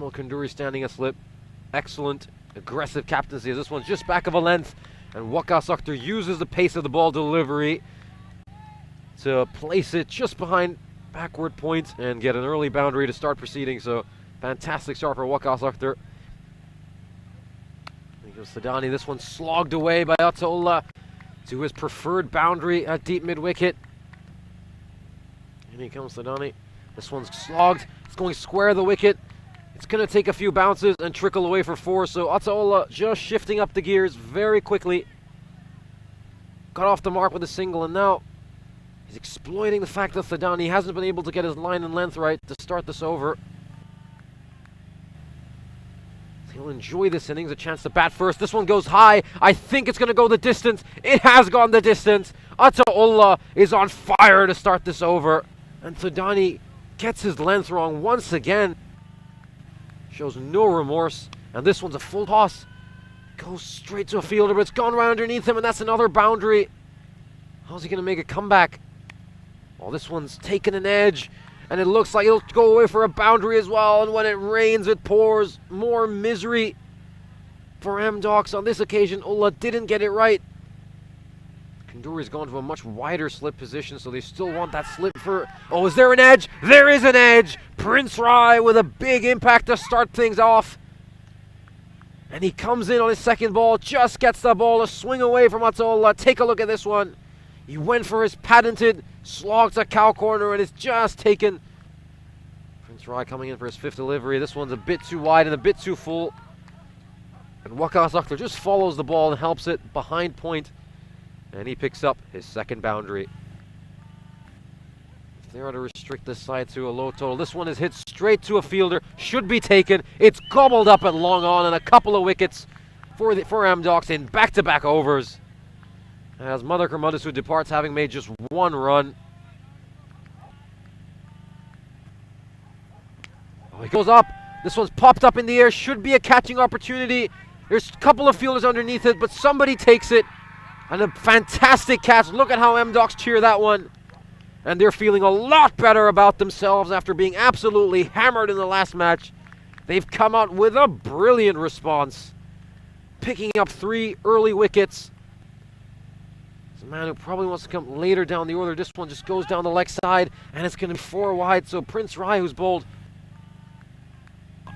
Still Kunduri standing a slip. Excellent, aggressive captaincy. This one's just back of a length. And Waqas Akhtar uses the pace of the ball delivery to place it just behind backward point and get an early boundary to start proceeding. So fantastic start for Waqas Akhtar. There goes Sadani. This one slogged away by Ataullah to his preferred boundary at deep mid-wicket. And here comes Sadani. This one's slogged. It's going square the wicket. It's going to take a few bounces and trickle away for 4. So Ataullah just shifting up the gears very quickly. Got off the mark with a single, and now he's exploiting the fact that Sadani hasn't been able to get his line and length right to start this over. He'll enjoy this innings, a chance to bat first. This one goes high. I think it's going to go the distance. It has gone the distance. Ataullah is on fire to start this over. And Sadani gets his length wrong once again. Shows no remorse. And this one's a full toss. Goes straight to a fielder, but it's gone right underneath him, and that's another boundary. How's he going to make a comeback? Well, this one's taken an edge, and it looks like it'll go away for a boundary as well. And when it rains, it pours. More misery for M-Docs. On this occasion, Ullah didn't get it right. Kunduri's gone to a much wider slip position, so they still want that slip for... Oh, is there an edge? There is an edge! Prince Rai with a big impact to start things off. And he comes in on his second ball, just gets the ball a swing away from Ataullah. Take a look at this one. He went for his patented slog to cow corner, and it's just taken. Prince Rai coming in for his 5th delivery. This one's a bit too wide and a bit too full. And Waqas Akhtar just follows the ball and helps it behind point. And he picks up his 2nd boundary. If they are to restrict this side to a low total, this one is hit straight to a fielder. Should be taken. It's gobbled up and long on, and a couple of wickets for M-Docs in back-to-back overs. As Madhukar Madhusud departs, having made just 1 run. Oh, he goes up. This one's popped up in the air. Should be a catching opportunity. There's a couple of fielders underneath it, but somebody takes it. And a fantastic catch. Look at how M-Docs cheer that one. And they're feeling a lot better about themselves after being absolutely hammered in the last match. They've come out with a brilliant response, picking up 3 early wickets. It's a man who probably wants to come later down the order. This one just goes down the leg side, and it's going to be 4 wide. So Prince Rai, who's bowled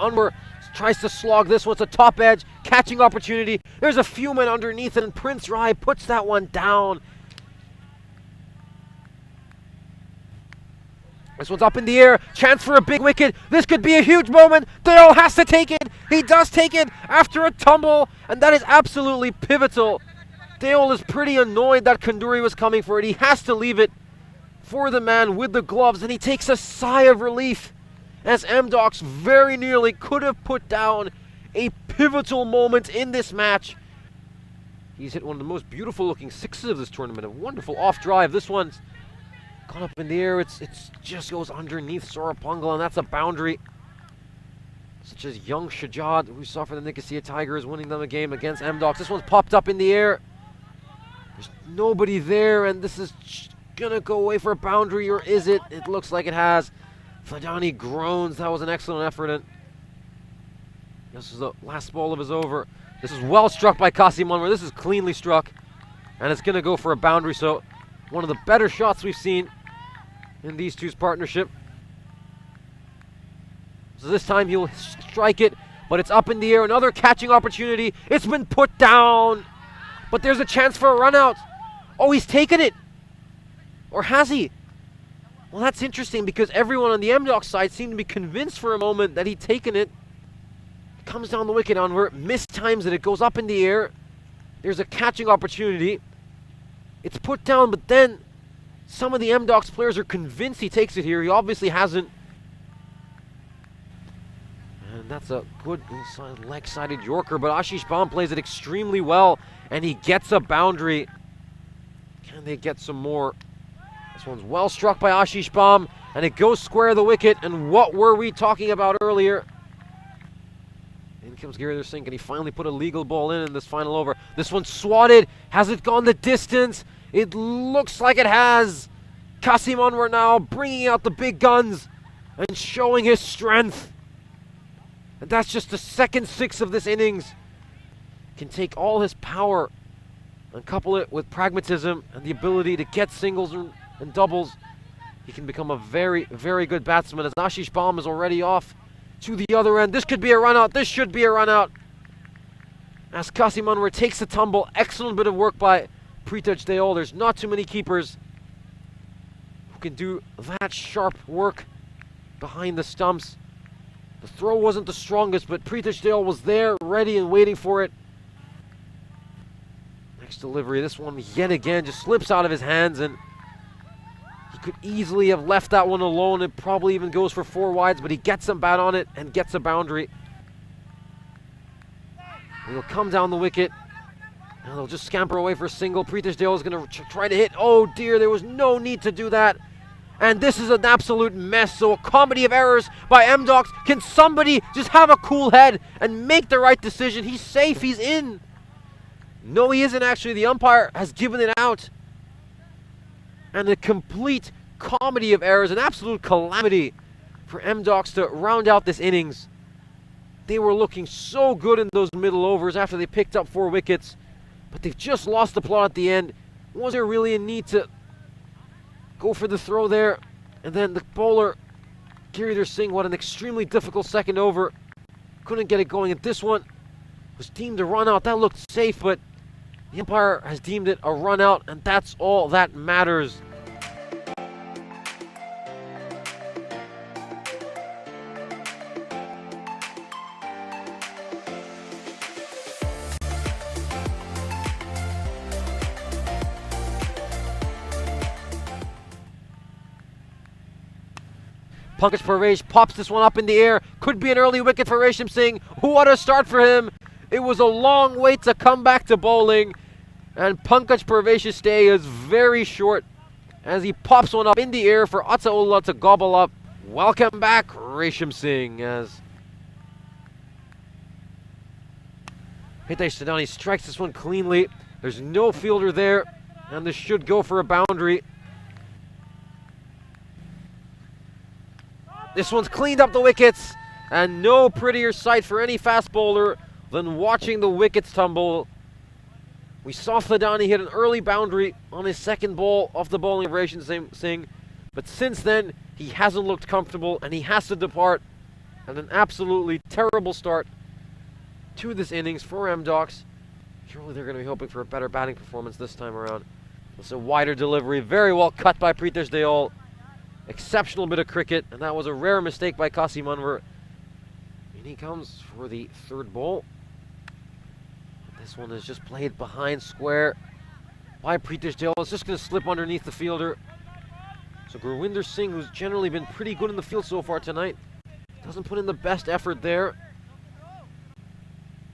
Unwar, tries to slog this one. It's a top edge, catching opportunity. There's a few men underneath it, and Prince Rai puts that one down. This one's up in the air. Chance for a big wicket. This could be a huge moment. Dale has to take it. He does take it after a tumble, and that is absolutely pivotal. Dale is pretty annoyed that Kunduri was coming for it. He has to leave it for the man with the gloves, and he takes a sigh of relief as M-Docs very nearly could have put down a pivotal moment in this match. He's hit one of the most beautiful looking 6s of this tournament. A wonderful off drive. This one's gone up in the air. It's just goes underneath Surapungal, and that's a boundary. Such as young Shajad, who we saw for the Nicosia Tigers, winning them a game against M-Docs. This one's popped up in the air. There's nobody there, and this is gonna go away for a boundary, or is it? It looks like it has. Fadani groans. That was an excellent effort, and this is the last ball of his over. This is well struck by Qasim Anwar. This is cleanly struck, and it's gonna go for a boundary. So one of the better shots we've seen in these two's partnership. So this time he'll strike it, but it's up in the air. Another catching opportunity. It's been put down, but there's a chance for a run out. Oh, he's taken it. Or has he? Well, that's interesting because everyone on the M-Docs side seemed to be convinced for a moment that he'd taken it. It comes down the wicket on where it mistimes it. It goes up in the air. There's a catching opportunity. It's put down, but then some of the M-Docs players are convinced he takes it here. He obviously hasn't. And that's a good inside leg-sided Yorker, but Ashish Baum plays it extremely well, and he gets a boundary. Can they get some more? This one's well struck by Ashish Baum, and it goes square the wicket. And what were we talking about earlier? In comes Girinder Singh, and he finally put a legal ball in this final over. This one's swatted. Has it gone the distance? It looks like it has. Qasim Anwar now bringing out the big guns and showing his strength. And that's just the second 6 of this innings. Can take all his power and couple it with pragmatism and the ability to get singles and doubles. He can become a very, very good batsman, as Ashish Baum is already off to the other end. This could be a run out. This should be a run out. As Qasim Anwar takes the tumble. Excellent bit of work by Pritesh Deol. There's not too many keepers who can do that sharp work behind the stumps. The throw wasn't the strongest, but Pritesh Deol was there, ready and waiting for it. Next delivery, this one yet again just slips out of his hands, and he could easily have left that one alone. It probably even goes for 4 wides, but he gets some bat on it and gets a boundary. He'll come down the wicket, and they'll just scamper away for a single. Pritesh Deol is going to try to hit. Oh dear, there was no need to do that. And this is an absolute mess. So a comedy of errors by MDox. Can somebody just have a cool head and make the right decision? He's safe, he's in. No, he isn't actually. The umpire has given it out. And a complete comedy of errors, an absolute calamity for MDox to round out this innings. They were looking so good in those middle overs after they picked up 4 wickets, but they've just lost the plot at the end. Was there really a need to go for the throw there? And then the bowler, Girinder Singh, what an extremely difficult second over. Couldn't get it going, and this one was deemed a run out. That looked safe, but the umpire has deemed it a run out, and that's all that matters. Pankaj Paresh pops this one up in the air. Could be an early wicket for Resham Singh. What a start for him. It was a long wait to come back to bowling. And Pankaj Paresh's stay is very short as he pops one up in the air for Ataullah to gobble up. Welcome back, Resham Singh, as Hitesh Sadani strikes this one cleanly. There's no fielder there, and this should go for a boundary. This one's cleaned up the wickets, and no prettier sight for any fast bowler than watching the wickets tumble. We saw Fladani hit an early boundary on his second ball off the bowling of Resham Singh, but since then he hasn't looked comfortable and he has to depart. And an absolutely terrible start to this innings for MDox. Surely they're going to be hoping for a better batting performance this time around. It's a wider delivery, very well cut by Pritesh Deol. Exceptional bit of cricket, and that was a rare mistake by Qasim Anwar. And he comes for the 3rd ball. This one is just played behind square by Pritesh Deol. It's just going to slip underneath the fielder. So Gurwinder Singh, who's generally been pretty good in the field so far tonight, doesn't put in the best effort there.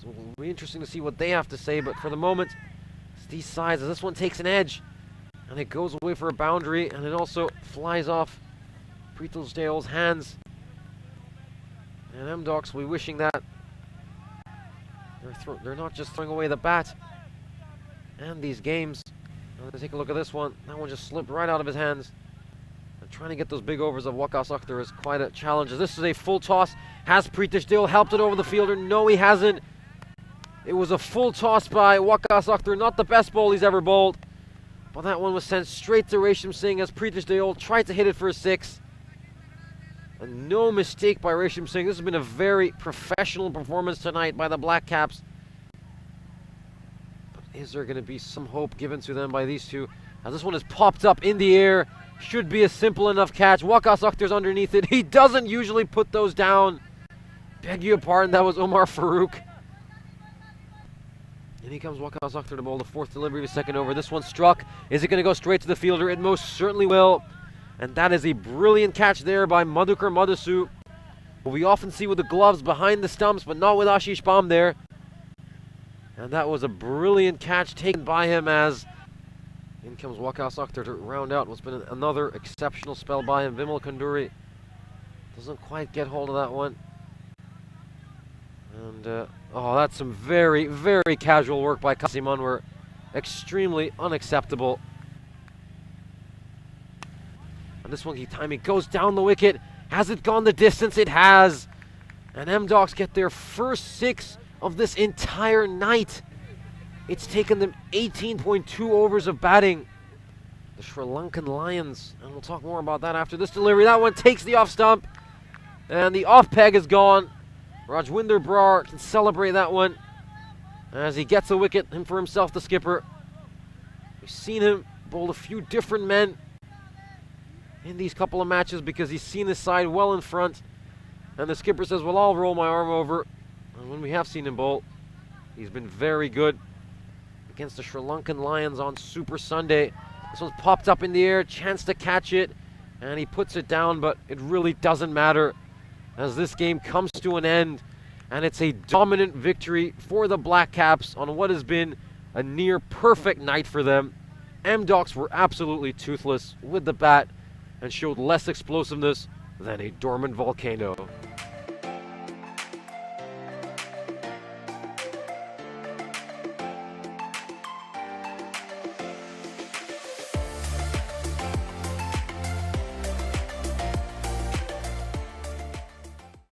So it'll be interesting to see what they have to say, but for the moment, it's these sides as this one takes an edge. And it goes away for a boundary, and it also flies off Pritesh Deol's hands. And MDox will be wishing that they're not just throwing away the bat and these games. Let's take a look at this one. That one just slipped right out of his hands. And trying to get those big overs of Waqas Akhtar is quite a challenge. This is a full toss. Has Pritesh Deol helped it over the fielder? No, he hasn't. It was a full toss by Waqas Akhtar, not the best ball he's ever bowled. But that one was sent straight to Resham Singh as Pritesh Deol tried to hit it for a 6. And no mistake by Resham Singh. This has been a very professional performance tonight by the Black Caps. But is there going to be some hope given to them by these two? As this one is popped up in the air. Should be a simple enough catch. Waqas Akhtar's underneath it. He doesn't usually put those down. Beg your pardon, that was Omar Farooq. And here comes Waqas Akhtar to bowl the 4th delivery of his second over. This one struck. Is it going to go straight to the fielder? It most certainly will. And that is a brilliant catch there by Madhukar Madhasu, who we often see with the gloves behind the stumps, but not with Ashish Baum there. And that was a brilliant catch taken by him as in comes Waqas Akhtar to round out what's been another exceptional spell by him. Vimal Kanduri doesn't quite get hold of that one. And, oh, that's some very, very casual work by Qasim Anwar. Extremely unacceptable. And this one, timing goes down the wicket. Has it gone the distance? It has. And M-Docs get their first 6 of this entire night. It's taken them 18.2 overs of batting. The Sri Lankan Lions, and we'll talk more about that after this delivery. That one takes the off stump, and the off peg is gone. Rajwinder Brar can celebrate that one as he gets a wicket, him for himself, the skipper. We've seen him bowl a few different men in these couple of matches because he's seen his side well in front. And the skipper says, well, I'll roll my arm over. And when we have seen him bowl, he's been very good against the Sri Lankan Lions on Super Sunday. This one's popped up in the air, chance to catch it, and he puts it down, but it really doesn't matter as this game comes to an end, and it's a dominant victory for the Black Caps on what has been a near perfect night for them. M-Docs were absolutely toothless with the bat and showed less explosiveness than a dormant volcano.